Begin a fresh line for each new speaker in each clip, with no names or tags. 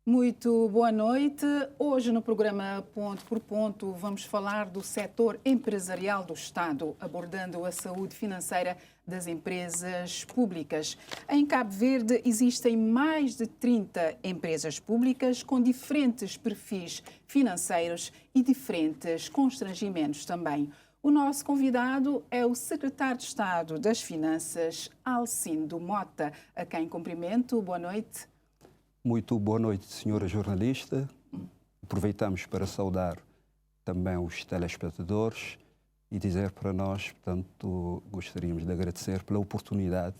Muito boa noite. Hoje no programa Ponto por Ponto vamos falar do setor empresarial do Estado, abordando a saúde financeira das empresas públicas. Em Cabo Verde existem mais de 30 empresas públicas com diferentes perfis financeiros e diferentes constrangimentos também. O nosso convidado é o secretário de Estado das Finanças, Alcindo Mota, a quem cumprimento. Boa noite.
Muito boa noite, senhora jornalista. Aproveitamos para saudar também os telespectadores e dizer para nós, portanto, gostaríamos de agradecer pela oportunidade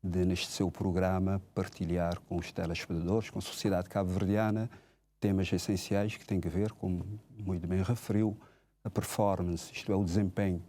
de, neste seu programa, partilhar com os telespectadores, com a sociedade cabo-verdiana, temas essenciais que têm a ver, como muito bem referiu, a performance, isto é, o desempenho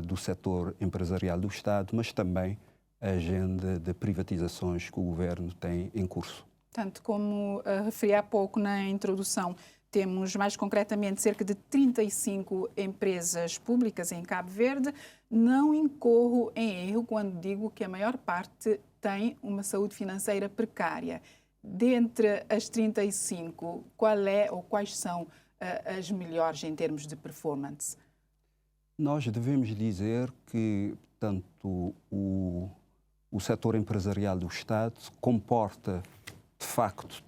do setor empresarial do Estado, mas também a agenda de privatizações que o Governo tem em curso.
Tanto como referi há pouco na introdução, temos mais concretamente cerca de 35 empresas públicas em Cabo Verde. Não incorro em erro quando digo que a maior parte tem uma saúde financeira precária. Dentre as 35, qual é ou quais são as melhores em termos de performance?
Nós devemos dizer que, tanto o setor empresarial do Estado comporta de facto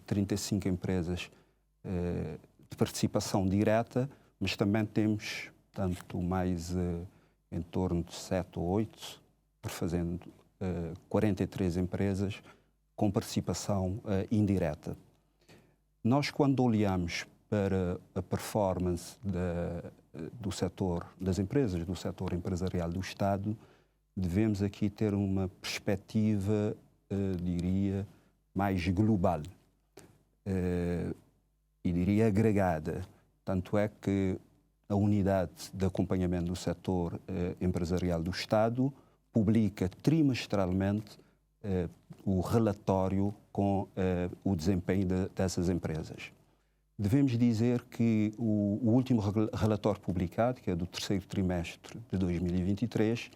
35 empresas de participação direta, mas também temos tanto mais em torno de 7 ou 8, fazendo 43 empresas com participação indireta. Nós, quando olhamos para a performance do setor, das empresas do setor empresarial do Estado, devemos aqui ter uma perspectiva, diria, mais global e diria agregada. Tanto é que a unidade de acompanhamento do setor empresarial do Estado publica trimestralmente o relatório com o desempenho dessas empresas. Devemos dizer que o último relatório publicado, que é do terceiro trimestre de 2023,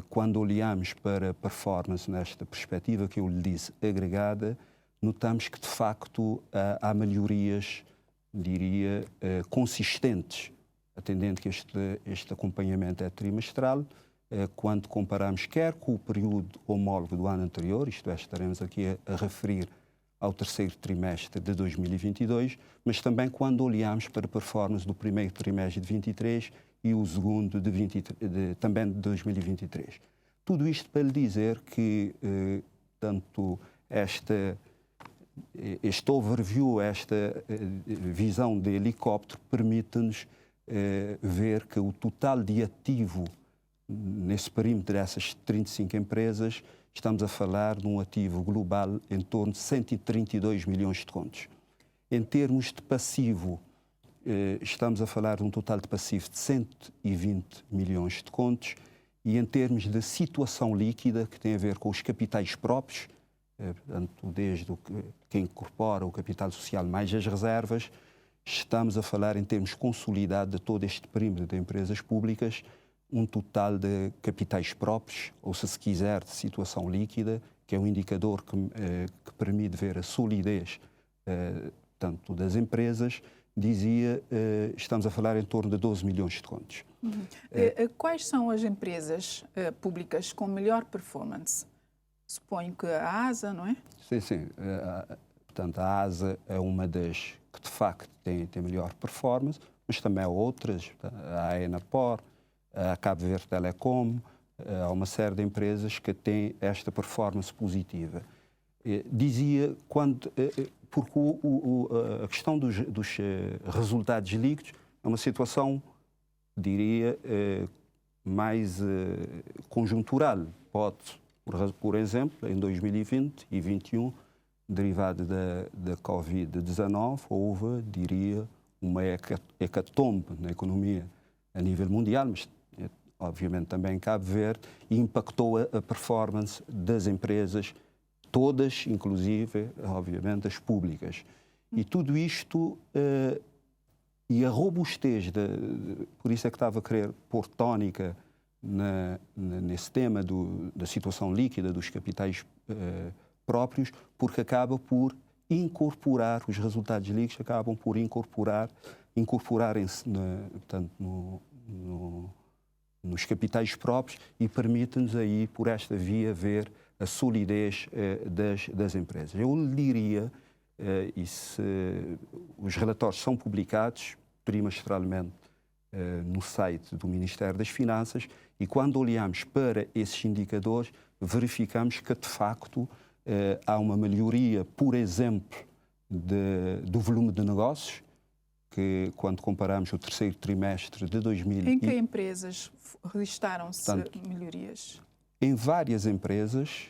quando olhamos para a performance nesta perspectiva que eu lhe disse agregada, notamos que de facto há melhorias, diria, consistentes, atendendo que este acompanhamento é trimestral, quando comparamos quer com o período homólogo do ano anterior, isto é, estaremos aqui a referir ao terceiro trimestre de 2022, mas também quando olhamos para a performance do primeiro trimestre de 23 e o segundo também de 2023. Tudo isto para lhe dizer que tanto este overview, esta visão de helicóptero permite-nos ver que o total de ativo nesse perímetro dessas 35 empresas, estamos a falar de um ativo global em torno de 132 milhões de contos. Em termos de passivo, estamos a falar de um total de passivo de 120 milhões de contos e em termos de situação líquida, que tem a ver com os capitais próprios, portanto, desde quem incorpora o capital social mais as reservas, estamos a falar em termos consolidados de todo este perímetro de empresas públicas, um total de capitais próprios, ou se quiser, de situação líquida, que é um indicador que permite ver a solidez tanto das empresas, dizia, estamos a falar em torno de 12 milhões de contos.
Quais são as empresas públicas com melhor performance? Suponho que a ASA, não é?
Sim. Portanto, a ASA é uma das que, de facto, tem melhor performance, mas também há outras, a Enapor, a Cabo Verde Telecom, há uma série de empresas que têm esta performance positiva. Dizia, porque a questão dos resultados líquidos é uma situação, diria, mais conjuntural. Pode, por exemplo, em 2020 e 2021, derivado da Covid-19, houve, diria, uma hecatombe na economia a nível mundial, mas obviamente também em Cabo Verde, e impactou a performance das empresas, todas, inclusive, obviamente, as públicas. E tudo isto, e a robustez, por isso é que estava a querer pôr tónica nesse tema da situação líquida dos capitais próprios, porque acaba por incorporar, os resultados líquidos acabam por incorporarem-se portanto, nos capitais próprios e permitem-nos aí, por esta via, ver a solidez das empresas. Eu lhe diria, e se os relatórios são publicados trimestralmente no site do Ministério das Finanças, e quando olhamos para esses indicadores, verificamos que, de facto, há uma melhoria, por exemplo, do volume de negócios, que quando comparamos o terceiro trimestre de 2000...
Em que empresas registaram-se melhorias?
Em várias empresas,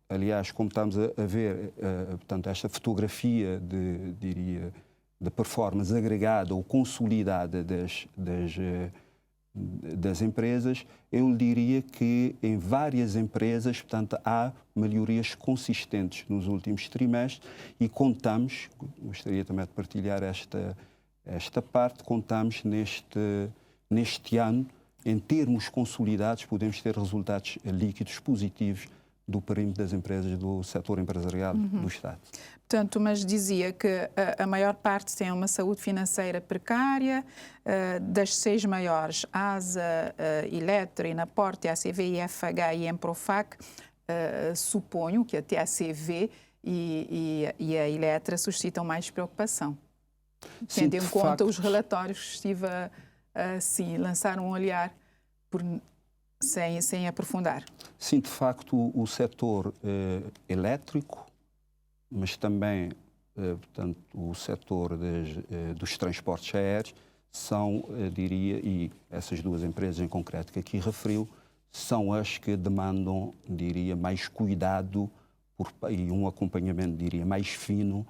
aliás, como estamos a ver, portanto, esta fotografia de performance agregada ou consolidada das empresas, eu diria que em várias empresas, portanto, há melhorias consistentes nos últimos trimestres e contamos, gostaria também de partilhar esta parte, contamos neste ano, em termos consolidados, podemos ter resultados líquidos positivos do perímetro das empresas do setor empresarial do Estado.
Portanto, mas dizia que a maior parte tem uma saúde financeira precária, das 6 maiores, ASA, Eletra, Inaporte, ACV, IFH e Emprofac, suponho que a TACV e a Eletra suscitam mais preocupação. Tendo em conta os relatórios que estive a lançar um olhar sem aprofundar.
Sim, de facto, o setor elétrico, mas também, portanto, o setor dos transportes aéreos são, diria, e essas duas empresas em concreto que aqui referiu, são as que demandam, diria, mais cuidado e um acompanhamento, diria, mais fino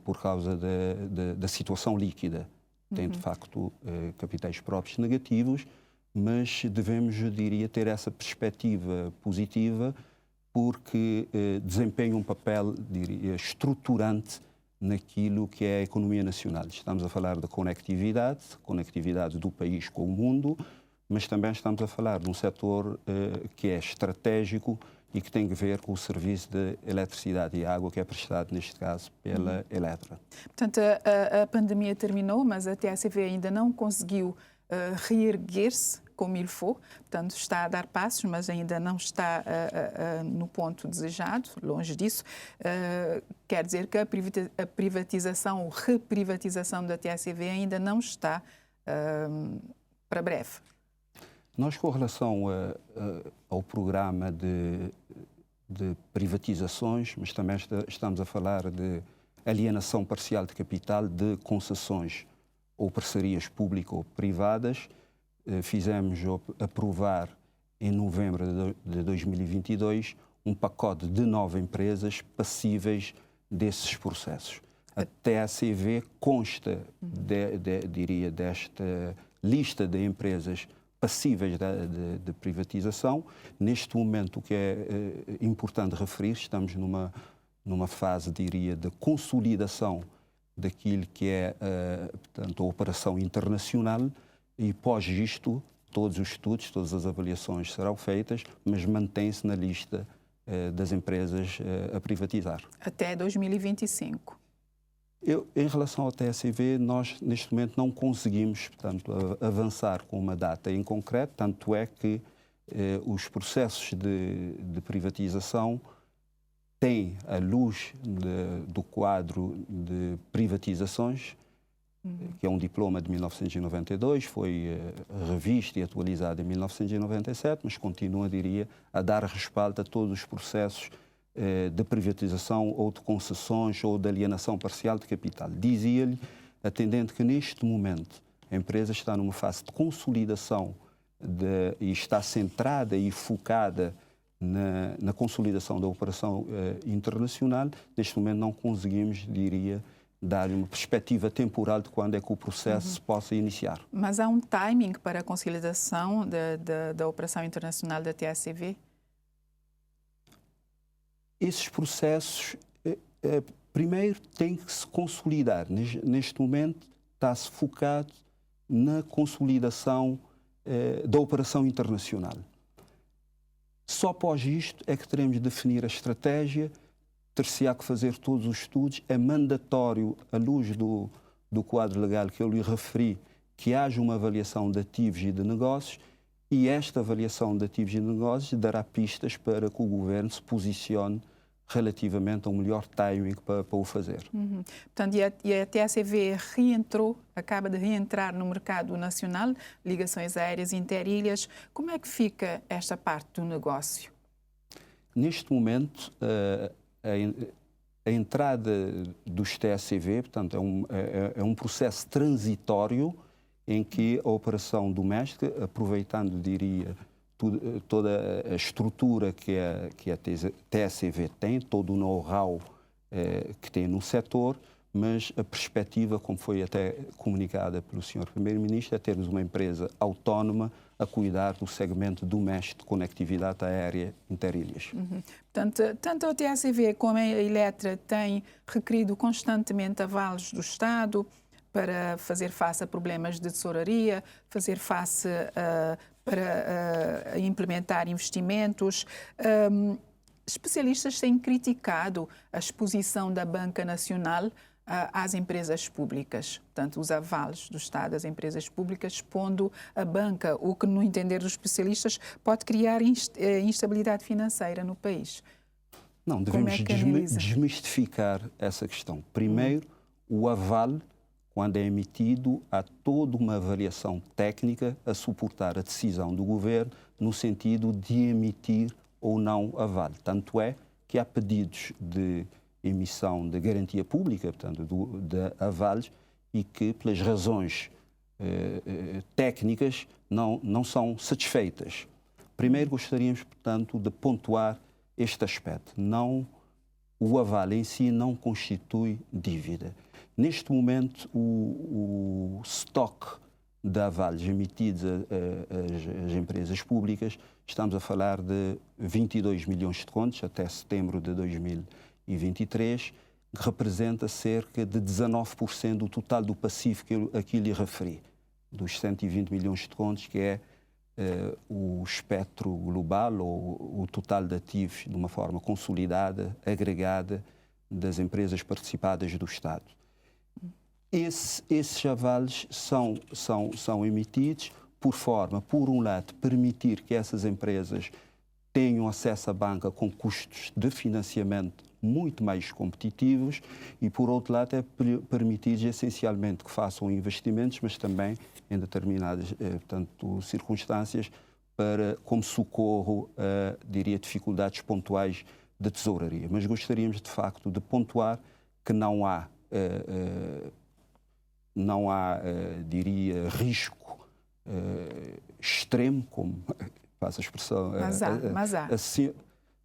por causa da situação líquida. Tem, de facto, capitais próprios negativos, mas devemos, eu diria, ter essa perspectiva positiva porque desempenha um papel, diria, estruturante naquilo que é a economia nacional. Estamos a falar da conectividade do país com o mundo, mas também estamos a falar de um setor que é estratégico e que tem a ver com o serviço de eletricidade e água que é prestado, neste caso, pela Eletra.
Portanto, a pandemia terminou, mas a TACV ainda não conseguiu reerguer-se como il faut, portanto está a dar passos, mas ainda não está no ponto desejado, longe disso. Quer dizer que a privatização ou reprivatização da TACV ainda não está para breve.
Nós, com relação ao programa de privatizações, mas também estamos a falar de alienação parcial de capital de concessões ou parcerias público ou privadas, fizemos aprovar em novembro de 2022 um pacote de 9 empresas passíveis desses processos. A TACV consta, diria, desta lista de empresas passíveis de privatização. Neste momento, o que é importante referir, estamos numa fase, diria, de consolidação daquilo que é, portanto, a operação internacional. E, pós isto, todos os estudos, todas as avaliações serão feitas, mas mantém-se na lista das empresas a privatizar.
Até 2025.
Em relação ao TACV, nós, neste momento, não conseguimos, portanto, avançar com uma data em concreto, tanto é que os processos de privatização têm, à luz do quadro de privatizações, que é um diploma de 1992, foi revisto e atualizado em 1997, mas continua, diria, a dar respaldo a todos os processos de privatização ou de concessões ou de alienação parcial de capital. Dizia-lhe, atendendo que neste momento a empresa está numa fase de consolidação e está centrada e focada na consolidação da operação internacional, neste momento não conseguimos, diria, dar uma perspectiva temporal de quando é que o processo possa iniciar.
Mas há um timing para a consolidação da operação internacional da TACV?
Esses processos, primeiro, têm que se consolidar. Neste momento, está-se focado na consolidação da operação internacional. Só após isto é que teremos de definir a estratégia ter-se-á que fazer todos os estudos. É mandatório, à luz do quadro legal que eu lhe referi, que haja uma avaliação de ativos e de negócios, e esta avaliação de ativos e de negócios dará pistas para que o Governo se posicione relativamente a um melhor timing para o fazer.
Portanto, e a TACV acaba de reentrar no mercado nacional, ligações aéreas interilhas. Como é que fica esta parte do negócio?
Neste momento, a entrada dos TACV, portanto, é um processo transitório em que a operação doméstica, aproveitando, diria, toda a estrutura que a TACV tem, todo o know-how que tem no setor, mas a perspectiva, como foi até comunicada pelo Sr. Primeiro-Ministro, é termos uma empresa autónoma a cuidar do segmento doméstico de conectividade aérea interilhas.
Portanto, tanto a TACV como a Eletra têm requerido constantemente avalos do Estado para fazer face a problemas de tesouraria, fazer face para implementar investimentos. Especialistas têm criticado a exposição da Banca Nacional às empresas públicas, portanto, os avalos do Estado às empresas públicas, expondo a banca, o que, no entender dos especialistas, pode criar instabilidade financeira no país.
Não, devemos desmistificar essa questão. Primeiro, o aval, quando é emitido, há toda uma avaliação técnica a suportar a decisão do Governo no sentido de emitir ou não aval. Tanto é que há pedidos de emissão de garantia pública, portanto, de avales, e que, pelas razões técnicas, não são satisfeitas. Primeiro, gostaríamos, portanto, de pontuar este aspecto. O aval em si não constitui dívida. Neste momento, o estoque de avales emitidos às empresas públicas, estamos a falar de 22 milhões de contos até setembro de 2023, que representa cerca de 19% do total do passivo que eu aqui lhe referi, dos 120 milhões de contos, que é o espectro global ou o total de ativos de uma forma consolidada, agregada, das empresas participadas do Estado. Esses avales são emitidos por forma, por um lado, permitir que essas empresas tenham acesso à banca com custos de financiamento muito mais competitivos e, por outro lado, é permitir essencialmente que façam investimentos, mas também em determinadas circunstâncias como socorro a, diria, dificuldades pontuais de tesouraria. Mas gostaríamos, de facto, de pontuar que não há diria, risco extremo, como faço a expressão.
Mas há.
Assim,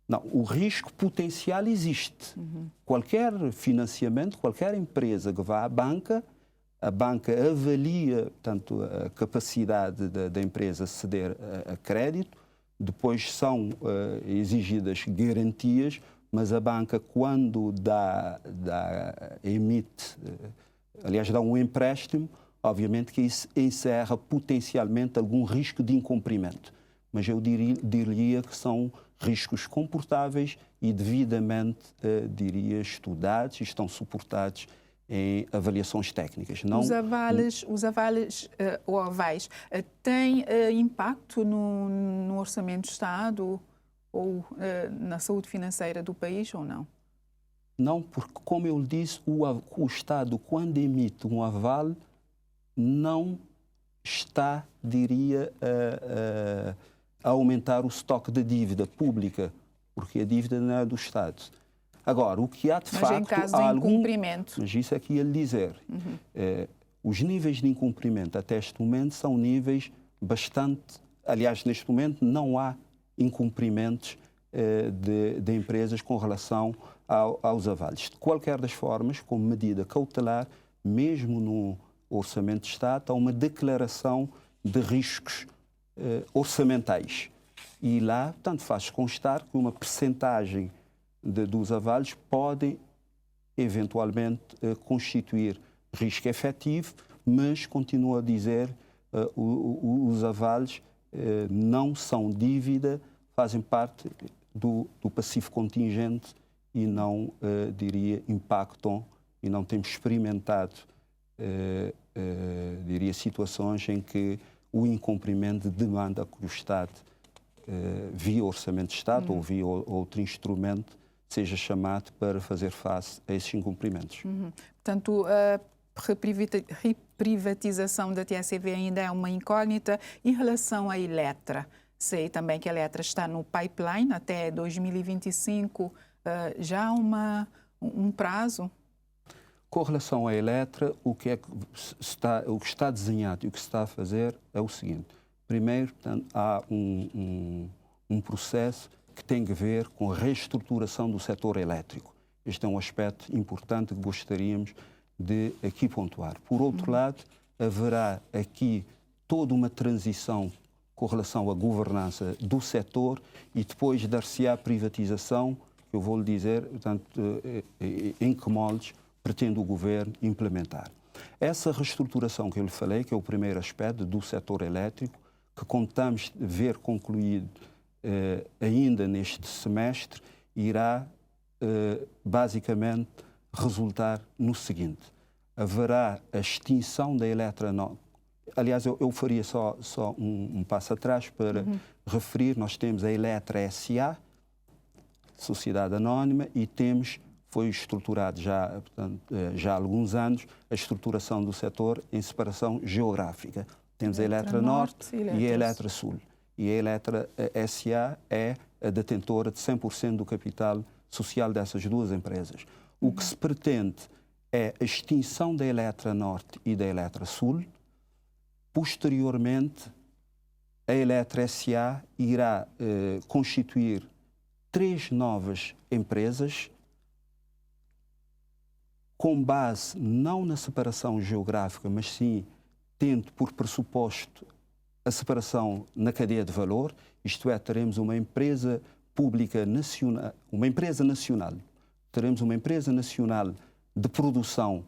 não, o risco potencial existe. Qualquer financiamento, qualquer empresa que vá à banca, a banca avalia, portanto, a capacidade da empresa ceder a crédito, depois são exigidas garantias, mas a banca, quando emite, aliás, dá um empréstimo, obviamente que isso encerra potencialmente algum risco de incumprimento. Mas eu diria que são riscos comportáveis e devidamente, diria, estudados e estão suportados em avaliações técnicas. Não... Os avales
ou avais têm impacto no orçamento do Estado ou na saúde financeira do país ou não?
Não, porque, como eu disse, o Estado, quando emite um aval, não está, diria, a aumentar o estoque de dívida pública, porque a dívida não é do Estado. Agora, o que há de facto...
Mas em caso de incumprimento...
Mas isso é que ia lhe dizer. Os níveis de incumprimento até este momento são níveis bastante... Aliás, neste momento não há incumprimentos de empresas com relação aos avales. De qualquer das formas, como medida cautelar, mesmo no Orçamento de Estado, há uma declaração de riscos orçamentais. E lá, tanto faz constar que uma percentagem dos avales podem, eventualmente, constituir risco efetivo, mas, continuo a dizer, os avales não são dívida, fazem parte do passivo contingente e não, diria, impactam e não temos experimentado, diria, situações em que o incumprimento demanda que o Estado, via Orçamento de Estado ou via outro instrumento, seja chamado para fazer face a esses incumprimentos.
Portanto, a reprivatização da TSV ainda é uma incógnita. Em relação à Eletra, sei também que a Eletra está no pipeline até 2025. Já há um prazo?
Com relação à Eletra, o que está desenhado e o que se está a fazer é o seguinte. Primeiro, portanto, há um processo que tem a ver com a reestruturação do setor elétrico. Este é um aspecto importante que gostaríamos de aqui pontuar. Por outro lado, haverá aqui toda uma transição com relação à governança do setor e depois dar-se-á a privatização, que eu vou lhe dizer, portanto, em que moldes pretende o Governo implementar. Essa reestruturação que eu lhe falei, que é o primeiro aspecto do setor elétrico, que contamos ver concluído ainda neste semestre, irá basicamente resultar no seguinte. Haverá a extinção da Eletra. Aliás, eu faria só um passo atrás para referir. Nós temos a Eletra S.A., Sociedade Anónima, e foi estruturado portanto, já há alguns anos a estruturação do setor em separação geográfica. Temos a Eletra Norte e a Eletra Sul. E a Eletra S.A. é a detentora de 100% do capital social dessas duas empresas. O que se pretende é a extinção da Eletra Norte e da Eletra Sul. Posteriormente, a Eletra S.A. irá constituir 3 novas empresas com base não na separação geográfica, mas sim tendo por pressuposto a separação na cadeia de valor, isto é, teremos uma empresa pública nacional, uma empresa nacional, teremos uma empresa nacional de produção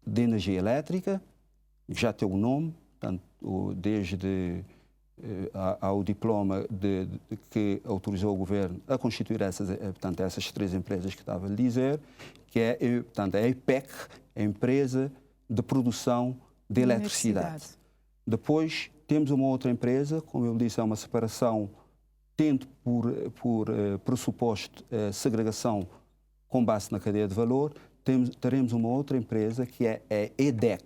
de energia elétrica, já tem o nome, portanto, desde ao diploma que autorizou o Governo a constituir essas 3 empresas que estava a lhe dizer, que é, portanto, a EPEC, a Empresa de Produção de Eletricidade. Depois temos uma outra empresa, como eu disse, é uma separação, tendo por pressuposto segregação com base na cadeia de valor. Teremos uma outra empresa que é a EDEC,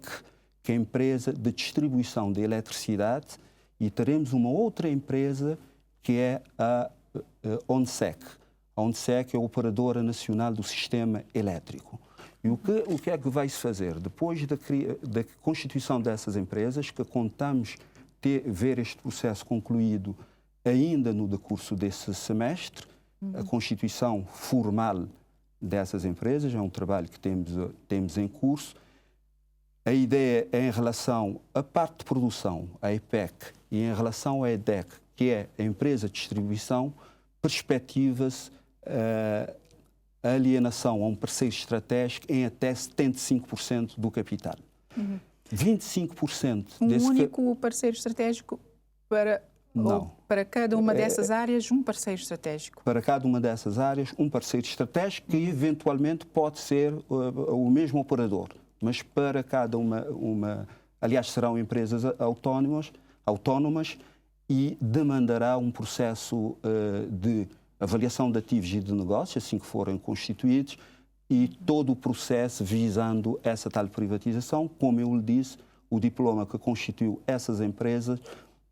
que é a Empresa de Distribuição de Eletricidade, e teremos uma outra empresa que é a ONSEC. A ONSEC é a Operadora Nacional do Sistema Elétrico. E o que é que vai-se fazer? Depois da constituição dessas empresas, que contamos ver este processo concluído ainda no decurso desse semestre, a constituição formal dessas empresas, é um trabalho que temos em curso. A ideia é em relação à parte de produção, a EPEC, e em relação à EDEC, que é a empresa de distribuição, perspectiva-se a alienação a um parceiro estratégico em até 75% do capital. 25% desse...
Um único parceiro estratégico para...
Não.
Ou para cada uma dessas áreas, um parceiro estratégico?
Para cada uma dessas áreas, um parceiro estratégico que eventualmente pode ser o mesmo operador, mas para cada uma... Aliás, serão empresas autónomas e demandará um processo de avaliação de ativos e de negócios, assim que forem constituídos, e todo o processo visando essa tal privatização. Como eu lhe disse, o diploma que constituiu essas empresas,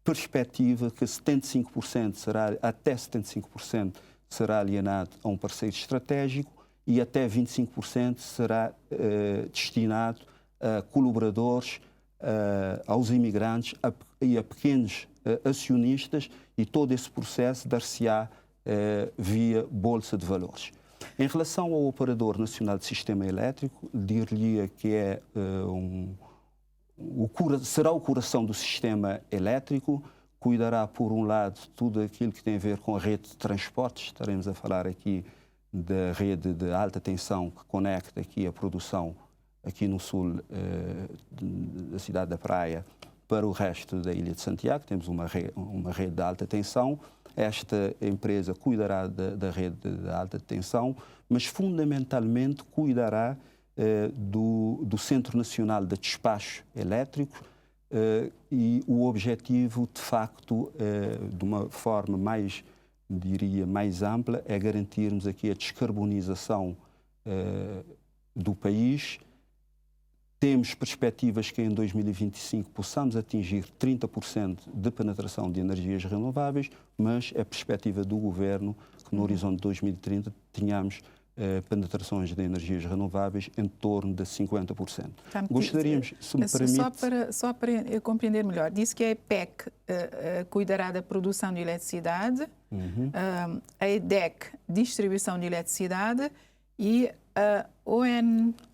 perspectiva que até 75% será alienado a um parceiro estratégico e até 25% será destinado a colaboradores, aos imigrantes e a pequenos acionistas, e todo esse processo dar-se-á via Bolsa de Valores. Em relação ao Operador Nacional de Sistema Elétrico, dir-lhe que será o coração do sistema elétrico, cuidará, por um lado, tudo aquilo que tem a ver com a rede de transportes. Estaremos a falar aqui da rede de alta tensão que conecta aqui a produção aqui no sul da cidade da Praia para o resto da Ilha de Santiago. Temos uma rede de alta tensão. esta empresa cuidará da rede de alta tensão, mas fundamentalmente cuidará do Centro Nacional de Despacho Elétrico, e o objetivo, de facto, de uma forma mais, diria, mais ampla, é garantirmos aqui a descarbonização do país. Temos perspectivas que em 2025 possamos atingir 30% de penetração de energias renováveis, mas é perspectiva do Governo que no horizonte de 2030 tenhamos penetrações de energias renováveis em torno de 50%. Gostaríamos, se me permite...
Só para eu compreender melhor, disse que a EPEC cuidará da produção de eletricidade, a EDEC, distribuição de eletricidade, e a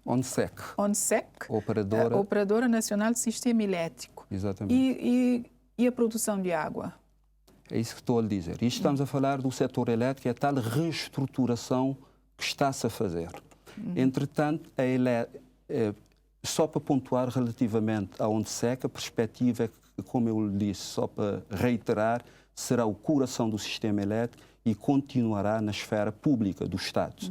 ONSEC,
Operadora Nacional de Sistema Elétrico.
Exatamente.
E a produção de água?
É isso que estou a lhe dizer. E estamos a falar do setor elétrico, é a tal reestruturação que está-se a fazer. Entretanto, só para pontuar relativamente à ONSEC, a perspectiva é que, como eu lhe disse, só para reiterar, será o coração do sistema elétrico e continuará na esfera pública do Estado.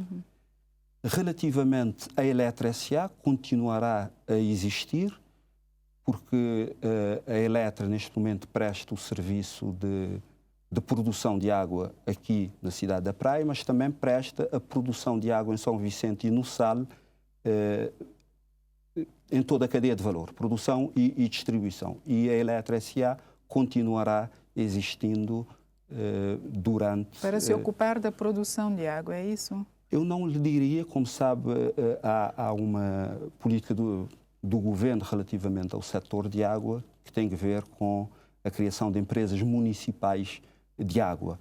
Relativamente à Eletra S.A., continuará a existir, porque a Eletra, neste momento, presta o serviço de produção de água aqui na cidade da Praia, mas também presta a produção de água em São Vicente e no Sal, em toda a cadeia de valor, produção e distribuição. E a Eletra S.A. continuará existindo durante...
Para se ocupar da produção de água, é isso?
Eu não lhe diria, como sabe, há uma política do Governo relativamente ao setor de água que tem a ver com a criação de empresas municipais de água.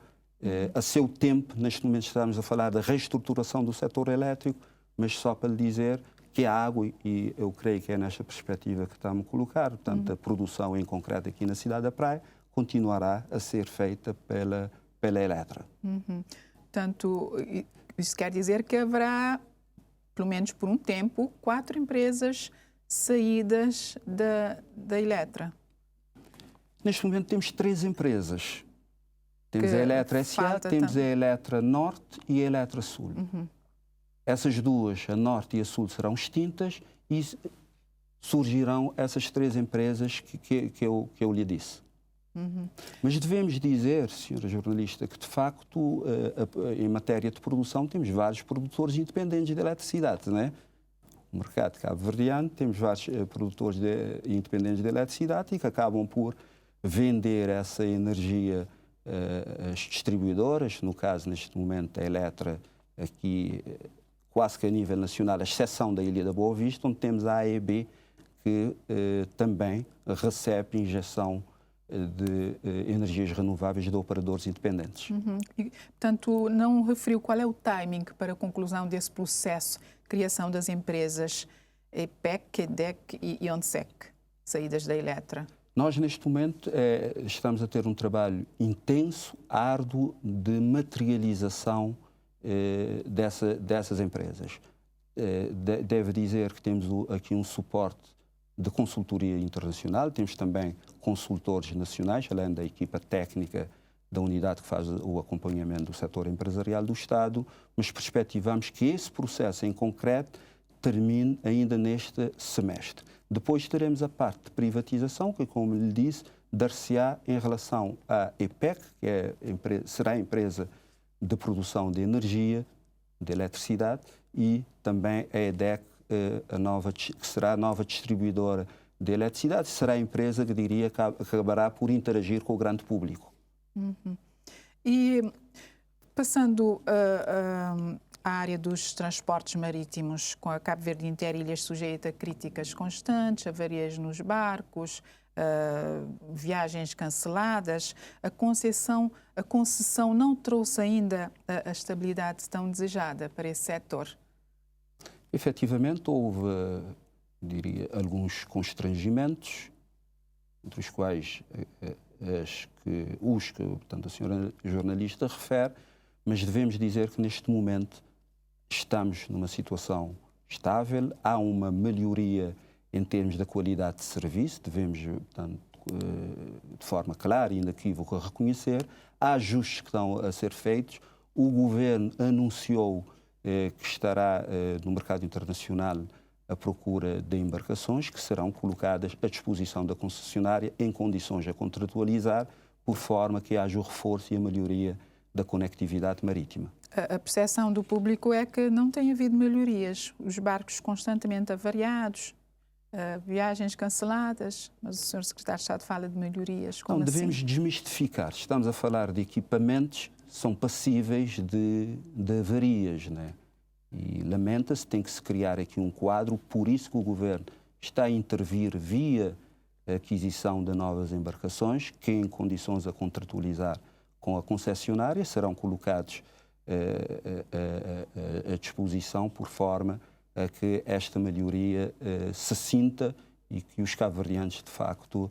A seu tempo, neste momento estamos a falar da reestruturação do setor elétrico, mas só para lhe dizer que a água, e eu creio que é nesta perspectiva que estamos a colocar, portanto, a produção em concreto aqui na cidade da Praia, continuará a ser feita pela Eletra.
Portanto, isso quer dizer que haverá, pelo menos por um tempo, 4 empresas saídas da Eletra.
Neste momento temos 3 empresas. Temos a Eletra S.A., temos a Eletra Norte e a Eletra Sul. Essas duas, a Norte e a Sul, serão extintas e surgirão essas 3 empresas que eu lhe disse. Mas devemos dizer, senhora jornalista, que de facto, em matéria de produção, temos vários produtores independentes de eletricidade, não é? No mercado cabo-verdiano, temos vários produtores independentes de eletricidade e que acabam por vender essa energia às distribuidoras, no caso, neste momento, a Eletra, aqui quase que a nível nacional, a exceção da Ilha da Boa Vista, onde temos a AEB, que também recebe injeção de energias renováveis de operadores independentes.
E, portanto, não referiu qual é o timing para a conclusão desse processo de criação das empresas EPEC, EDEC e ONSEC, saídas da Eletra?
Nós, neste momento, estamos a ter um trabalho intenso, árduo, de materialização dessas empresas. Deve dizer que temos aqui um suporte de consultoria internacional, temos também consultores nacionais, além da equipa técnica da unidade que faz o acompanhamento do setor empresarial do Estado, mas perspectivamos que esse processo em concreto termine ainda neste semestre. Depois teremos a parte de privatização, que, como lhe disse, dar-se-á em relação à EPEC, que será a empresa de produção de energia, de eletricidade, e também a EDEC, que será a nova distribuidora de eletricidade, será a empresa que diria que acabará por interagir com o grande público.
E passando à área dos transportes marítimos, com a Cabo Verde Interilhas sujeita a críticas constantes, avarias nos barcos, viagens canceladas, a concessão não trouxe ainda a estabilidade tão desejada para esse setor?
Efetivamente, houve, diria, alguns constrangimentos, entre os quais os que portanto, a senhora jornalista refere, mas devemos dizer que neste momento estamos numa situação estável, há uma melhoria em termos da qualidade de serviço, devemos, portanto, de forma clara e inequívoca a reconhecer. Há ajustes que estão a ser feitos. O Governo anunciou que estará no mercado internacional à procura de embarcações que serão colocadas à disposição da concessionária em condições a contratualizar, por forma que haja o reforço e a melhoria da conectividade marítima.
A percepção do público é que não tem havido melhorias. Os barcos constantemente avariados, viagens canceladas, mas o Sr. Secretário de Estado fala de melhorias. Como
não, devemos
assim?
desmistificar. Estamos a falar de equipamentos que são passíveis de avarias, né? E lamenta-se, tem que se criar aqui um quadro, por isso que o Governo está a intervir via a aquisição de novas embarcações, que em condições a contratualizar com a concessionária serão colocados à disposição por forma a que esta melhoria se sinta e que os cabo-verdianos, de facto,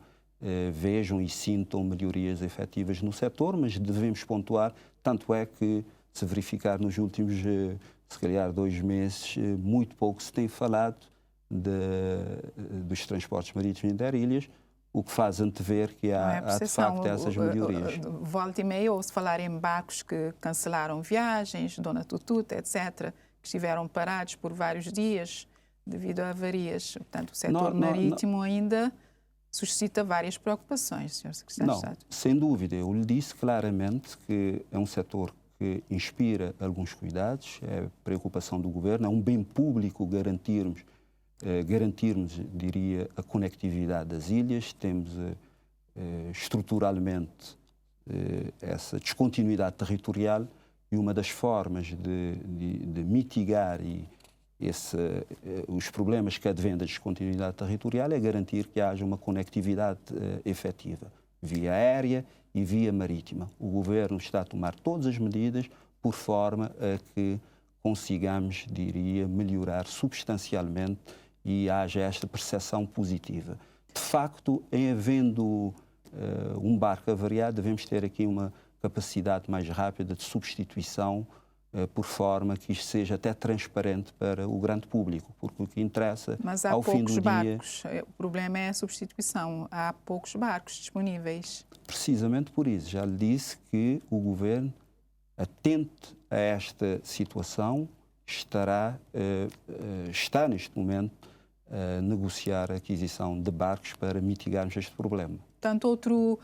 vejam e sintam melhorias efetivas no setor, mas devemos pontuar, tanto é que se verificar nos últimos, se calhar, 2 meses, muito pouco se tem falado dos transportes marítimos interilhas, o que faz antever que há de facto essas melhorias.
Volta e meia ouço falar em barcos que cancelaram viagens, Dona Tututa, etc., que estiveram parados por vários dias devido a avarias. Portanto, o setor marítimo ainda suscita várias preocupações, Sr. Secretário de Estado.
Sem dúvida. Eu lhe disse claramente que é um setor que inspira alguns cuidados, é preocupação do Governo, é um bem público garantirmos, diria, a conectividade das ilhas. Temos estruturalmente essa descontinuidade territorial e uma das formas de mitigar os problemas que advêm da descontinuidade territorial é garantir que haja uma conectividade efetiva, via aérea e via marítima. O Governo está a tomar todas as medidas por forma a que consigamos, diria, melhorar substancialmente e haja esta percepção positiva. De facto, em havendo um barco avariado, devemos ter aqui uma capacidade mais rápida de substituição, por forma que isto seja até transparente para o grande público, porque o que interessa ao fim do dia...
Mas há poucos barcos. O problema é a substituição. Há poucos barcos disponíveis.
Precisamente por isso. Já lhe disse que o Governo, atento a esta situação, está neste momento a negociar a aquisição de barcos para mitigarmos este problema.
Portanto, outro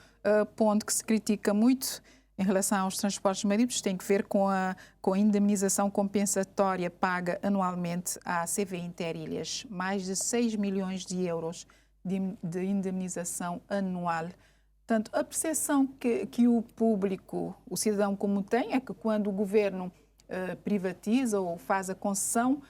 ponto que se critica muito em relação aos transportes marítimos tem que ver com a indemnização compensatória paga anualmente à CV Interilhas. Mais de 6 milhões de euros de indemnização anual. Portanto, a percepção que o público, o cidadão comum tem, é que quando o Governo privatiza ou faz a concessão,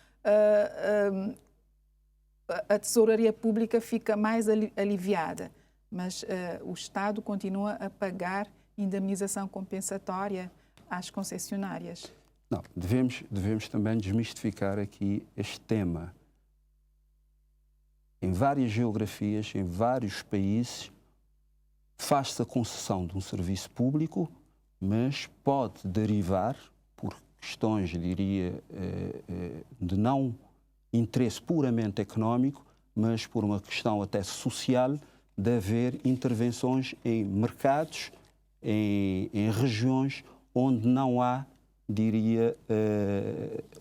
a tesouraria pública fica mais aliviada. Mas o Estado continua a pagar indemnização compensatória às concessionárias.
Não, devemos também desmistificar aqui este tema. Em várias geografias, em vários países, faz-se a concessão de um serviço público, mas pode derivar, por questões, diria, de não interesse puramente económico, mas por uma questão até social, de haver intervenções em mercados, em regiões onde não há, diria,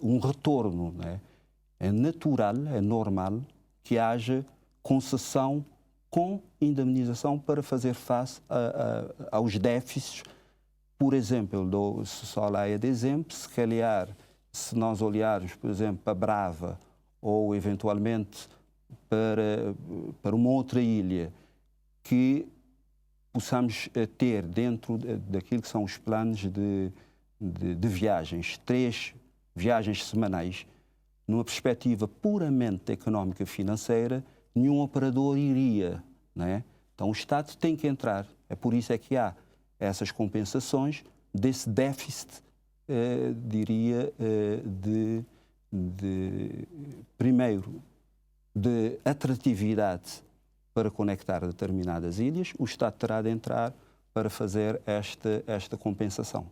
um retorno, né? É natural, é normal que haja concessão com indemnização para fazer face aos déficits. Por exemplo, eu dou só lá de exemplo, se calhar, se nós olharmos, por exemplo, para Brava ou, eventualmente, para uma outra ilha, que possamos ter dentro daquilo que são os planos de viagens, 3 viagens semanais, numa perspectiva puramente económica e financeira, nenhum operador iria, não é? Então o Estado tem que entrar. É por isso é que há essas compensações desse déficit, diria, primeiro, de atratividade para conectar determinadas ilhas. O Estado terá de entrar para fazer esta compensação.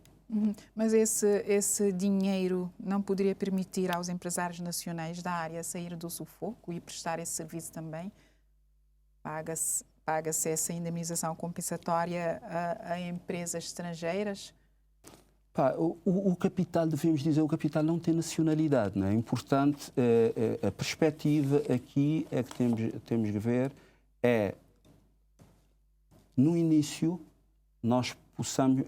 Mas esse dinheiro não poderia permitir aos empresários nacionais da área sair do sufoco e prestar esse serviço também? Paga-se paga-se essa indemnização compensatória a empresas estrangeiras?
O capital, devemos dizer, o capital não tem nacionalidade, não é? É importante, a perspectiva aqui é que temos que ver no início, nós possamos,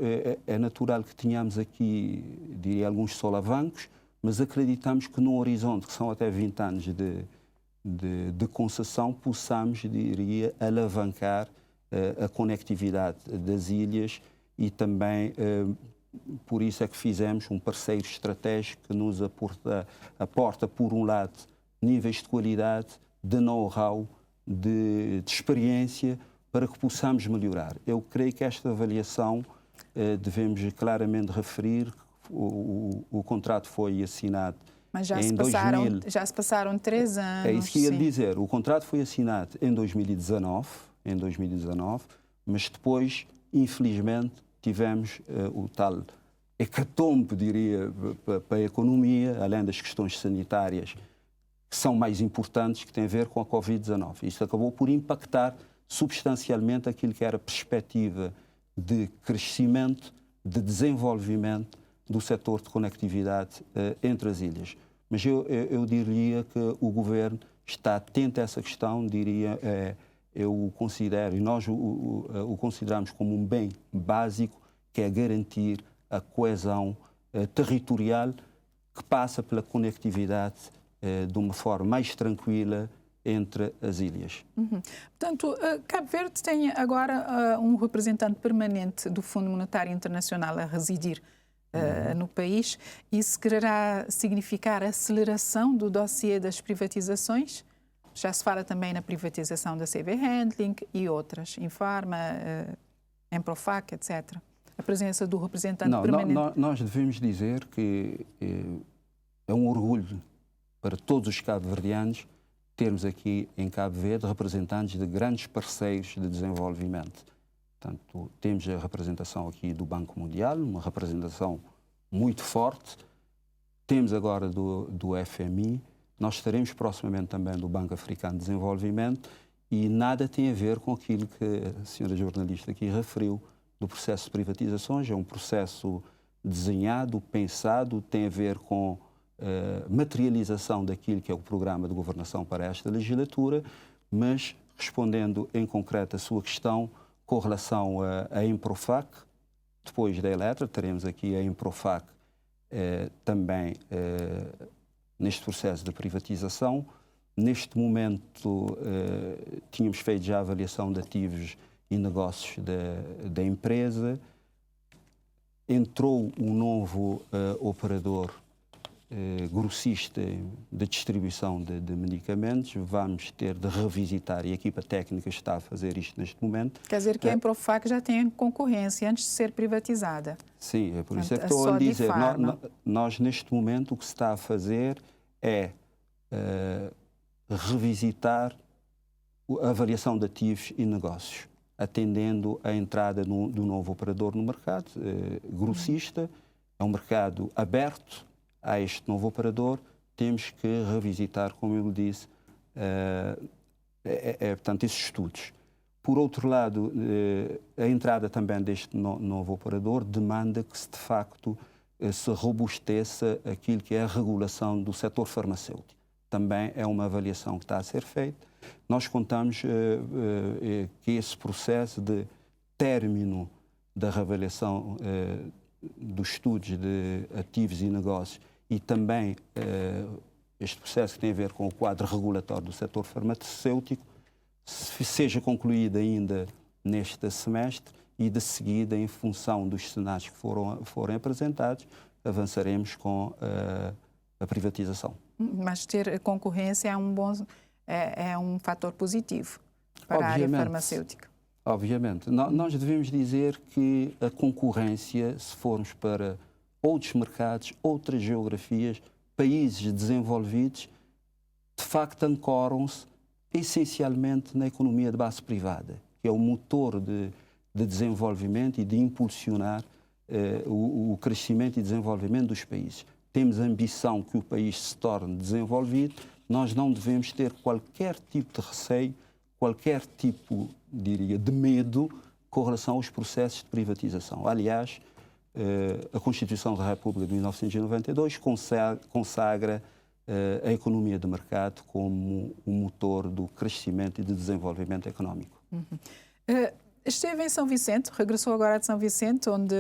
é natural que tenhamos aqui, diria, alguns solavancos, mas acreditamos que no horizonte, que são até 20 anos de concessão, possamos, diria, alavancar a conectividade das ilhas e também, por isso é que fizemos um parceiro estratégico que nos aporta, por um lado, níveis de qualidade, de know-how, de experiência, para que possamos melhorar. Eu creio que esta avaliação devemos claramente referir que o contrato foi assinado
mas
em
2000. Já se passaram 3 anos.
É isso que ia dizer. O contrato foi assinado em 2019, mas depois, infelizmente, tivemos o tal hecatombe, diria, para a economia, além das questões sanitárias, que são mais importantes, que têm a ver com a Covid-19. Isso acabou por impactar substancialmente aquilo que era a perspectiva de crescimento, de desenvolvimento do setor de conectividade entre as ilhas. Mas eu diria que o Governo está atento a essa questão, diria, eu o considero, e nós o consideramos como um bem básico, que é garantir a coesão territorial que passa pela conectividade de uma forma mais tranquila entre as ilhas.
Portanto, Cabo Verde tem agora um representante permanente do Fundo Monetário Internacional a residir no país. Isso quererá significar a aceleração do dossiê das privatizações? Já se fala também na privatização da CB Handling e outras, Infarma, Emprofac, etc. A presença do representante permanente...
Nós devemos dizer que é um orgulho para todos os cabo-verdianos termos aqui em Cabo Verde representantes de grandes parceiros de desenvolvimento. Portanto, temos a representação aqui do Banco Mundial, uma representação muito forte. Temos agora do FMI. Nós estaremos proximamente também do Banco Africano de Desenvolvimento e nada tem a ver com aquilo que a senhora jornalista aqui referiu do processo de privatizações. É um processo desenhado, pensado, tem a ver com materialização daquilo que é o programa de governação para esta legislatura, mas respondendo em concreto a sua questão com relação à Emprofac, depois da Eletra, teremos aqui a Emprofac também neste processo de privatização. Neste momento tínhamos feito já a avaliação de ativos e negócios da empresa. Entrou um novo operador grossista de distribuição de medicamentos. Vamos ter de revisitar, e a equipa técnica está a fazer isto neste momento.
Quer dizer que a Emprofac já tem concorrência antes de ser privatizada.
Sim, é por isso é que estou a dizer. Nós, neste momento, o que se está a fazer é revisitar a avaliação de ativos e negócios, atendendo à entrada do novo operador no mercado grossista. É um mercado aberto a este novo operador. Temos que revisitar, como eu disse, portanto, esses estudos. Por outro lado, a entrada também deste novo operador demanda que, de facto, se robusteça aquilo que é a regulação do setor farmacêutico. Também é uma avaliação que está a ser feita. Nós contamos que esse processo de término da reavaliação dos estudos de ativos e negócios e também este processo que tem a ver com o quadro regulatório do setor farmacêutico seja concluído ainda neste semestre e, de seguida, em função dos cenários que forem apresentados, avançaremos com a privatização.
Mas ter concorrência é um fator positivo para a área farmacêutica.
Obviamente. Nós devemos dizer que a concorrência, se formos para outros mercados, outras geografias, países desenvolvidos, de facto ancoram-se essencialmente na economia de base privada, que é o motor de desenvolvimento e de impulsionar o crescimento e desenvolvimento dos países. Temos a ambição que o país se torne desenvolvido. Nós não devemos ter qualquer tipo de receio, qualquer tipo diria, de medo com relação aos processos de privatização. Aliás, a Constituição da República de 1992 consagra a economia de mercado como um motor do crescimento e do desenvolvimento económico.
Esteve em São Vicente, regressou agora de São Vicente, onde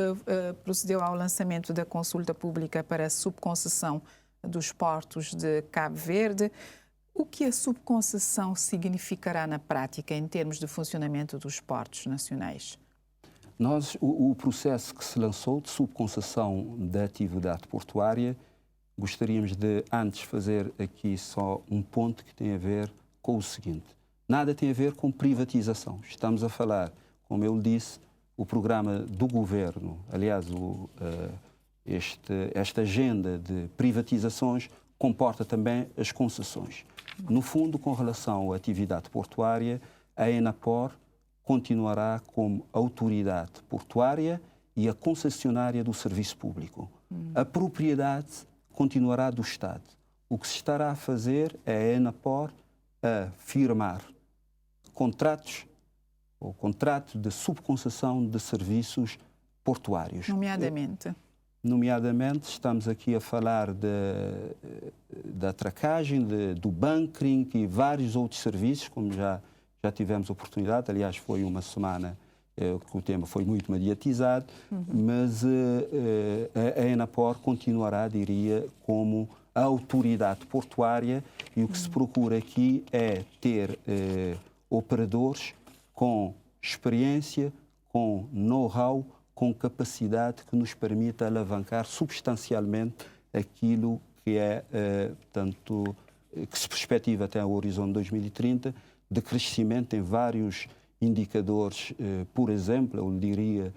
procedeu ao lançamento da consulta pública para a subconcessão dos portos de Cabo Verde. O que a subconcessão significará na prática em termos de funcionamento dos portos nacionais?
O processo que se lançou de subconcessão da atividade portuária, gostaríamos de antes fazer aqui só um ponto que tem a ver com o seguinte. Nada tem a ver com privatização. Estamos a falar, como eu disse, o programa do governo, aliás, esta agenda de privatizações comporta também as concessões. No fundo, com relação à atividade portuária, a ENAPOR continuará como autoridade portuária e a concessionária do serviço público. A propriedade continuará do Estado. O que se estará a fazer é a ENAPOR a firmar contratos ou contrato de subconcessão de serviços portuários. Nomeadamente, estamos aqui a falar da atracagem, do bunkering e vários outros serviços, como já tivemos oportunidade. Aliás, foi uma semana que o tema foi muito mediatizado, mas a ENAPOR continuará, diria, como a autoridade portuária, e o que se procura aqui é ter operadores com experiência, com know-how, com capacidade que nos permita alavancar substancialmente aquilo que é, tanto que se perspectiva até o horizonte 2030, de crescimento em vários indicadores. Por exemplo, eu diria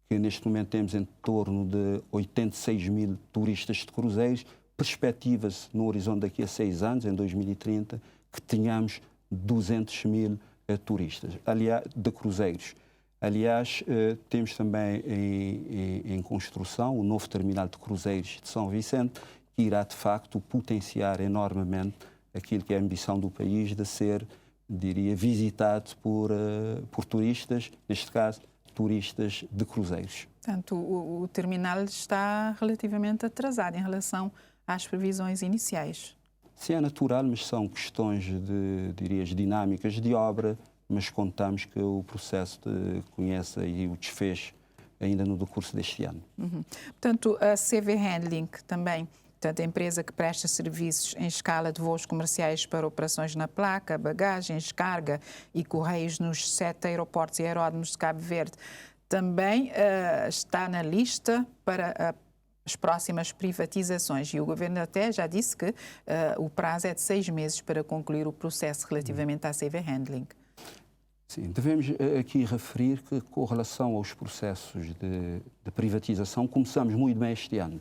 que neste momento temos em torno de 86 mil turistas de cruzeiros, perspectivas no horizonte daqui a 6 anos, em 2030, que tenhamos 200 mil turistas, aliás, de cruzeiros. Aliás, temos também em construção o novo terminal de cruzeiros de São Vicente, que irá, de facto, potenciar enormemente aquilo que é a ambição do país de ser, diria, visitado por turistas, neste caso, turistas de cruzeiros.
Portanto, o terminal está relativamente atrasado em relação às previsões iniciais.
Sim, é natural, mas são questões diria, dinâmicas de obra, mas contamos que o processo conhece aí o desfecho ainda no decurso deste ano.
Portanto, a CV Handling também, portanto, a empresa que presta serviços em escala de voos comerciais para operações na placa, bagagens, carga e correios nos 7 aeroportos e aeródromos de Cabo Verde, também está na lista para as próximas privatizações. E o Governo até já disse que o prazo é de 6 meses para concluir o processo relativamente à CV Handling.
Sim, devemos aqui referir que, com relação aos processos de privatização, começamos muito bem este ano.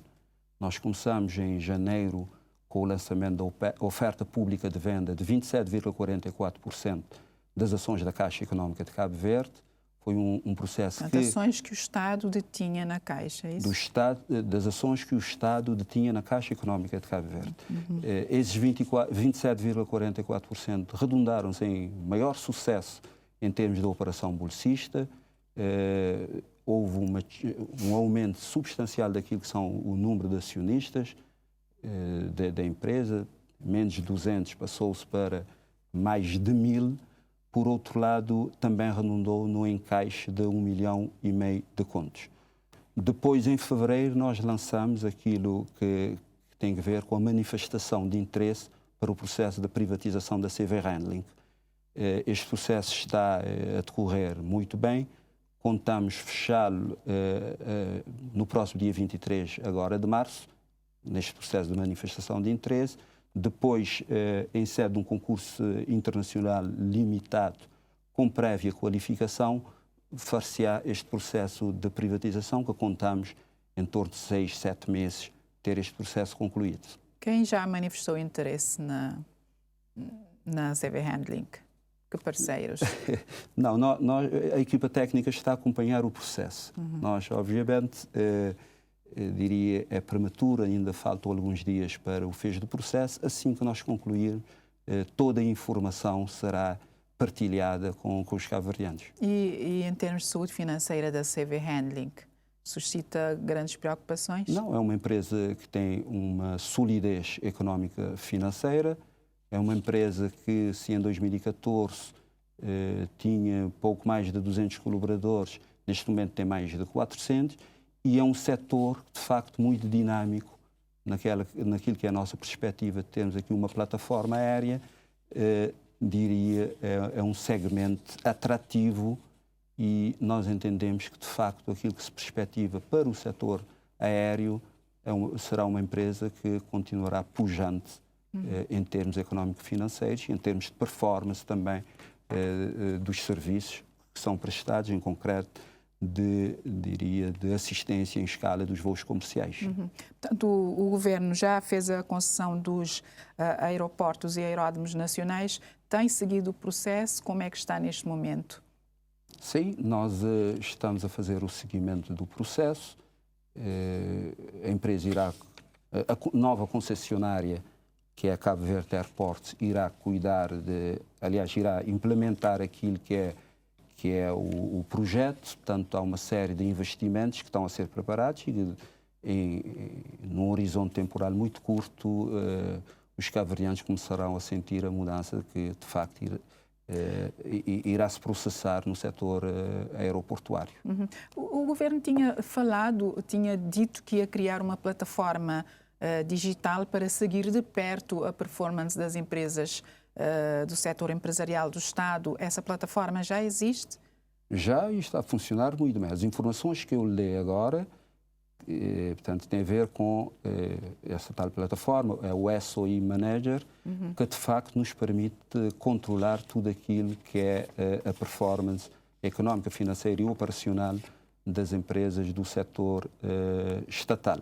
Nós começamos em janeiro com o lançamento da oferta pública de venda de 27,44% das ações da Caixa Económica de Cabo Verde. Foi um processo
ações que o Estado detinha na Caixa, é isso?
Das ações que o Estado detinha na Caixa Económica de Cabo Verde. Esses 27,44% redundaram-se em maior sucesso em termos de operação bolsista. Houve um aumento substancial daquilo que são o número de acionistas da empresa, menos de 200 passou-se para mais de 1.000. Por outro lado, também redundou no encaixe de 1,5 milhão de contos. Depois, em fevereiro, nós lançamos aquilo que tem a ver com a manifestação de interesse para o processo de privatização da CV Handling. Este processo está a decorrer muito bem. Contamos fechá-lo no próximo dia 23 agora de março, neste processo de manifestação de interesse. Depois, em sede de um concurso internacional limitado, com prévia qualificação, far-se-á este processo de privatização, que contamos em torno de 6, 7 meses ter este processo concluído.
Quem já manifestou interesse na CV Handling? Que parceiros?
Não, a equipa técnica está a acompanhar o processo. Nós, obviamente, diria, é prematuro, ainda faltam alguns dias para o fecho do processo. Assim que nós concluirmos, toda a informação será partilhada com os cabo-verdianos.
E em termos de saúde financeira da CV Handling, suscita grandes preocupações?
Não, é uma empresa que tem uma solidez económica financeira, é uma empresa que, se em 2014 tinha pouco mais de 200 colaboradores, neste momento tem mais de 400, e é um setor, de facto, muito dinâmico naquilo que é a nossa perspectiva de termos aqui uma plataforma aérea, diria, é um segmento atrativo e nós entendemos que, de facto, aquilo que se perspectiva para o setor aéreo será uma empresa que continuará pujante em termos económico-financeiros e em termos de performance também dos serviços que são prestados, em concreto, diria, de assistência em escala dos voos comerciais.
Portanto, o Governo já fez a concessão dos aeroportos e aeródromos nacionais. Tem seguido o processo? Como é que está neste momento?
Sim, nós estamos a fazer o seguimento do processo. A empresa irá, a nova concessionária, que é a Cabo Verde Airports, irá cuidar aliás, irá implementar aquilo que é o projeto. Portanto, há uma série de investimentos que estão a ser preparados e num horizonte temporal muito curto, os cabo-verdianos começarão a sentir a mudança que, de facto, irá se processar no setor aeroportuário.
O Governo tinha dito que ia criar uma plataforma digital para seguir de perto a performance das empresas do setor empresarial do Estado. Essa plataforma já existe?
Já, e está a funcionar muito bem. As informações que eu lhe dei agora, portanto, tem a ver com essa tal plataforma, é o SOI Manager, que de facto nos permite controlar tudo aquilo que é a performance económica, financeira e operacional das empresas do setor estatal.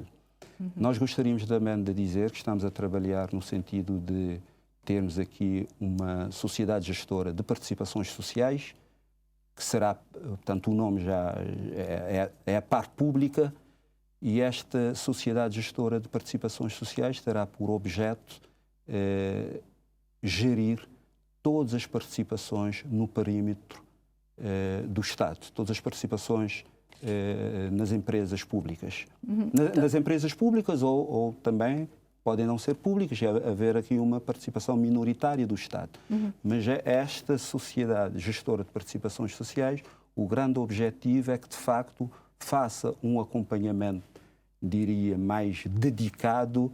Nós gostaríamos também de dizer que estamos a trabalhar no sentido de termos aqui uma sociedade gestora de participações sociais, que será, portanto, o nome já é a par pública, e esta sociedade gestora de participações sociais terá por objeto gerir todas as participações no perímetro do Estado, todas as participações nas empresas públicas. Nas empresas públicas ou também podem não ser públicas, haver aqui uma participação minoritária do Estado. Mas esta sociedade gestora de participações sociais, o grande objetivo é que, de facto, faça um acompanhamento, diria, mais dedicado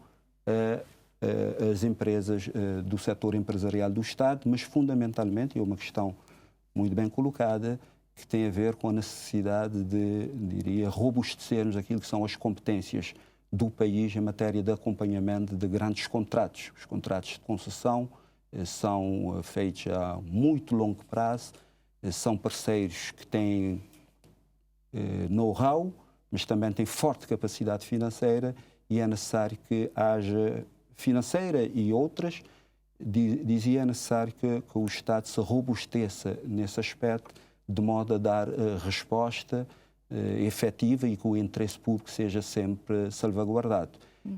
às empresas do setor empresarial do Estado, mas fundamentalmente, e é uma questão muito bem colocada, que tem a ver com a necessidade de, diria, robustecermos aquilo que são as competências do país em matéria de acompanhamento de grandes contratos. Os contratos de concessão são feitos a muito longo prazo, são parceiros que têm know-how, mas também têm forte capacidade financeira e é necessário que haja financeira e outras, dizia, é necessário que o Estado se robusteça nesse aspecto, de modo a dar resposta efetiva e que o interesse público seja sempre salvaguardado.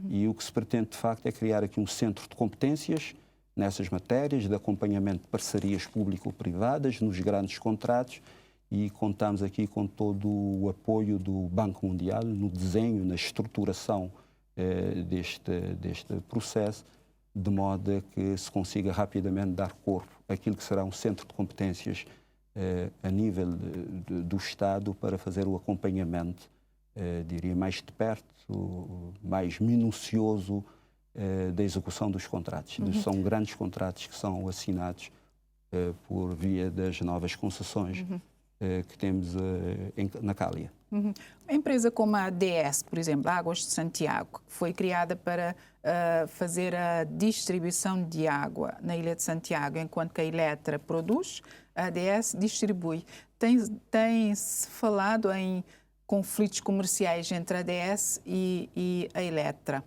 E o que se pretende, de facto, é criar aqui um centro de competências nessas matérias de acompanhamento de parcerias público-privadas nos grandes contratos, e contamos aqui com todo o apoio do Banco Mundial no desenho, na estruturação deste processo, de modo a que se consiga rapidamente dar corpo àquilo que será um centro de competências a nível do Estado para fazer o acompanhamento, diria, mais de perto, mais minucioso da execução dos contratos. São grandes contratos que são assinados por via das novas concessões que temos na Cália.
Uma empresa como a ADS, por exemplo, Águas de Santiago, que foi criada para fazer a distribuição de água na Ilha de Santiago, enquanto que a Eletra produz, a ADS distribui. Tem-se falado em conflitos comerciais entre a ADS e a Eletra.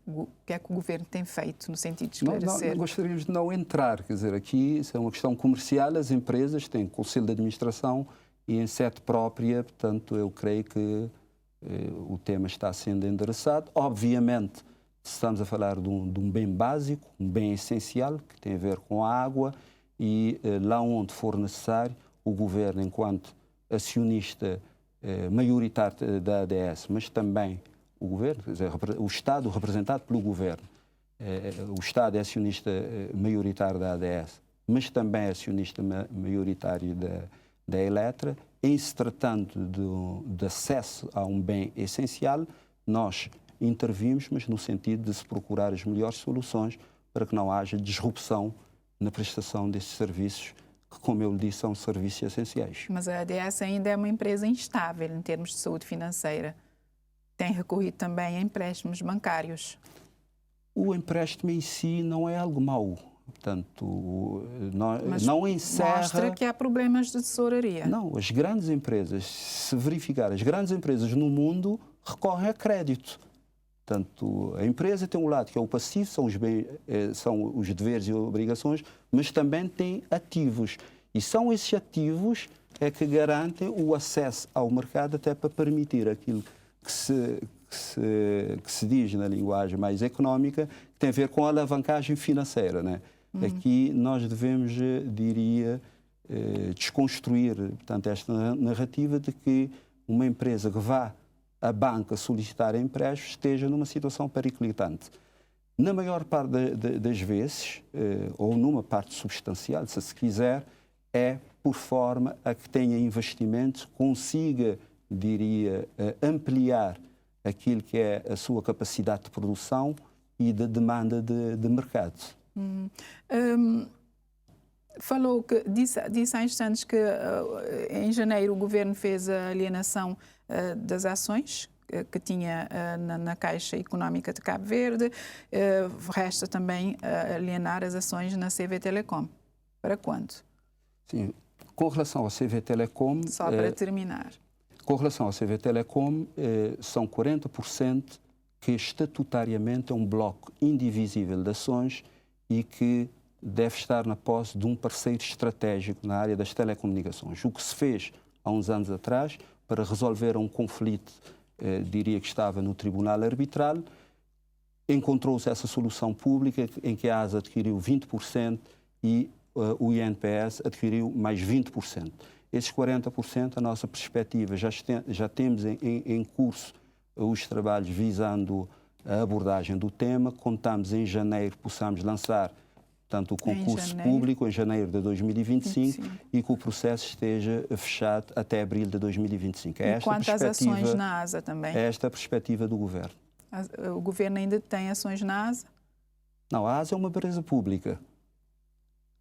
O que é que o Governo tem feito no sentido de esclarecer?
Não, gostaríamos de não entrar, quer dizer, aqui isso é uma questão comercial, as empresas têm conselho de administração e em sede própria, portanto, eu creio que o tema está sendo endereçado. Obviamente, estamos a falar de um bem básico, um bem essencial, que tem a ver com a água, e lá onde for necessário, o Governo, enquanto acionista maioritário da ADS, mas também o Governo, quer dizer, o Estado representado pelo Governo, o Estado é acionista maioritário da ADS, mas também é acionista maioritário da Eletra. Em se tratando de acesso a um bem essencial, nós intervimos, mas no sentido de se procurar as melhores soluções para que não haja disrupção na prestação destes serviços, que, como eu lhe disse, são serviços essenciais.
Mas a ADS ainda é uma empresa instável em termos de saúde financeira. Tem recorrido também a empréstimos bancários.
O empréstimo em si não é algo mau. Portanto,
Mas
não encerra...
mostra que há problemas de tesouraria.
Não, as grandes empresas, se verificar, as grandes empresas no mundo recorrem a crédito. Portanto, a empresa tem um lado que é o passivo, são os deveres e obrigações, mas também tem ativos. E são esses ativos que garantem o acesso ao mercado até para permitir aquilo que se diz na linguagem mais económica, que tem a ver com a alavancagem financeira, né? Aqui nós devemos, diria, desconstruir, portanto, esta narrativa de que uma empresa que vá à banca solicitar empréstimos esteja numa situação periclitante. Na maior parte das vezes, ou numa parte substancial, se quiser, é por forma a que tenha investimentos, consiga, diria, ampliar aquilo que é a sua capacidade de produção e de demanda de mercado.
Falou que disse há instantes que em janeiro o governo fez a alienação das ações que tinha na Caixa Económica de Cabo Verde. Resta também alienar as ações na CV Telecom. Para quando?
Sim, com relação à CV Telecom...
Só para terminar.
Com relação à CV Telecom, são 40% que estatutariamente é um bloco indivisível de ações e que deve estar na posse de um parceiro estratégico na área das telecomunicações. O que se fez há uns anos atrás para resolver um conflito, diria que estava no Tribunal Arbitral, encontrou-se essa solução pública em que a ASA adquiriu 20% e o INPS adquiriu mais 20%. Esses 40%, a nossa perspectiva, já temos em curso os trabalhos visando a abordagem do tema. Contamos em janeiro possamos lançar, portanto, o concurso público em janeiro de 2025 e que o processo esteja fechado até abril de 2025.
E quanto às ações na ASA também?
É esta a perspectiva do Governo.
O Governo ainda tem ações na ASA?
Não, a ASA é uma empresa pública.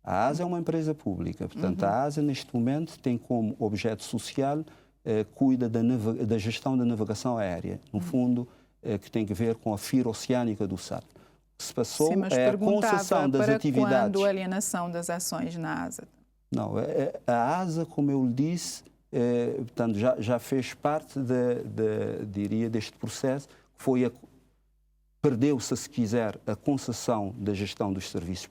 A ASA é uma empresa pública. Portanto, a ASA, neste momento, tem como objeto social, cuida da gestão da navegação aérea. No fundo, que tem a ver com a fibra oceânica do SAT. O que se passou é a concessão das atividades...
Para quando a alienação das ações na ASA?
Não, a ASA, como eu lhe disse, portanto, já fez parte, diria, deste processo, que perdeu-se, se quiser, a concessão da gestão dos serviços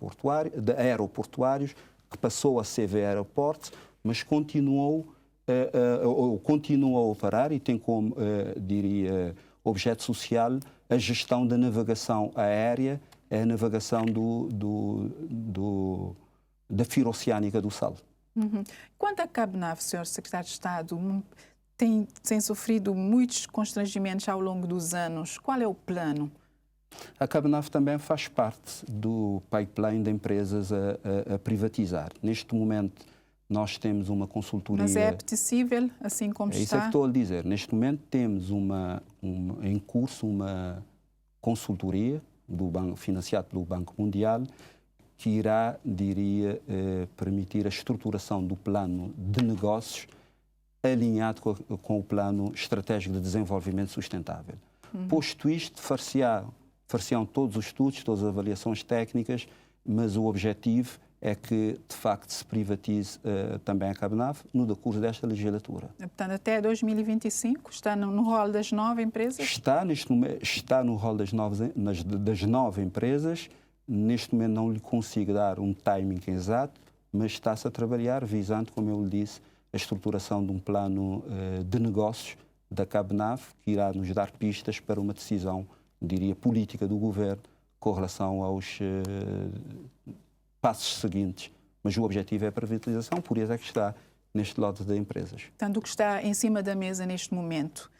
aeroportuários, que passou a CV Aeroportos, mas continuou a operar e tem como, diria, objeto social a gestão da navegação aérea, a navegação da fibra oceânica do sal.
Quanto a Cabo Nave, Sr. Secretário de Estado, tem sofrido muitos constrangimentos ao longo dos anos. Qual é o plano?
A Cabo Nave também faz parte do pipeline de empresas a privatizar. Neste momento, nós temos uma consultoria...
Mas é apetecível, assim como está?
É isso que estou a dizer. Neste momento, temos em curso uma consultoria financiada pelo Banco Mundial que irá, diria, permitir a estruturação do plano de negócios alinhado com o plano estratégico de desenvolvimento sustentável. Posto isto, far-se-ão todos os estudos, todas as avaliações técnicas, mas o objetivo é que, de facto, se privatize também a Cabo Nave no decurso desta legislatura.
Portanto, até 2025 está no rol das 9 empresas?
Está no rol das 9 empresas. Neste momento não lhe consigo dar um timing exato, mas está-se a trabalhar visando, como eu lhe disse, a estruturação de um plano de negócios da Cabo Nave que irá nos dar pistas para uma decisão, diria, política do Governo com relação aos passos seguintes mas o objetivo é a privatização, por isso é que está neste lote de empresas.
Portanto, o que está em cima da mesa neste momento,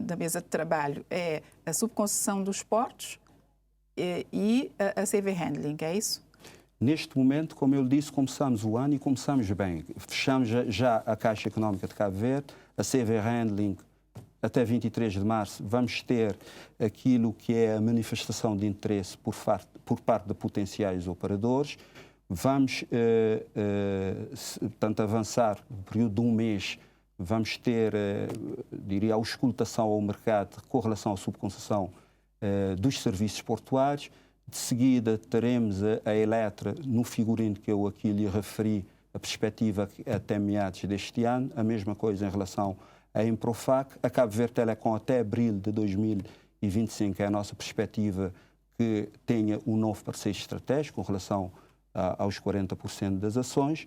da mesa de trabalho, é a subconcessão dos portos e a CV Handling, é isso?
Neste momento, como eu disse, começamos o ano e começamos bem. Fechamos já a Caixa Económica de Cabo Verde, a CV Handling até 23 de março. Vamos ter aquilo que é a manifestação de interesse por parte de potenciais operadores. Vamos, portanto, avançar no período de um mês. Vamos ter, diria, a auscultação ao mercado com relação à subconcessão dos serviços portuários. De seguida, teremos a Eletra no figurino que eu aqui lhe referi, a perspectiva até meados deste ano. A mesma coisa em relação à Improfac. A Cabo Verde Telecom até abril de 2025 é a nossa perspectiva que tenha um novo parceiro estratégico com relação aos 40% das ações.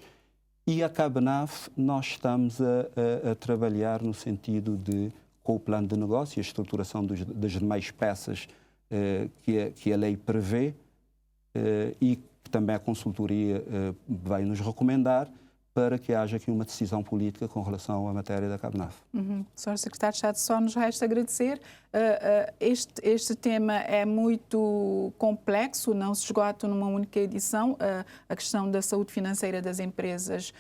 E a Cabenaf, nós estamos a trabalhar no sentido de, com o plano de negócio e a estruturação das demais peças que a lei prevê e que também a consultoria vai nos recomendar para que haja aqui uma decisão política com relação à matéria da Cabenaf.
Sr. Secretário de Estado, só nos resta agradecer. Este tema é muito complexo, não se esgota numa única edição. A questão da saúde financeira das empresas,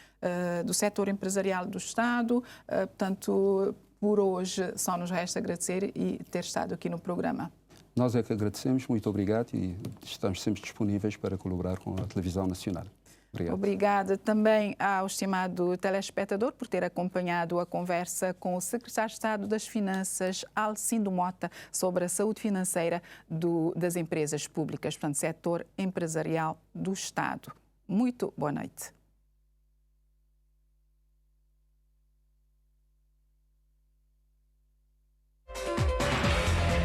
do setor empresarial do Estado. Portanto, por hoje só nos resta agradecer e ter estado aqui no programa.
Nós é que agradecemos, muito obrigado e estamos sempre disponíveis para colaborar com a Televisão Nacional. Obrigado.
Obrigada também ao estimado telespectador por ter acompanhado a conversa com o Secretário de Estado das Finanças, Alcindo Mota, sobre a saúde financeira das empresas públicas, portanto, setor empresarial do Estado. Muito boa noite.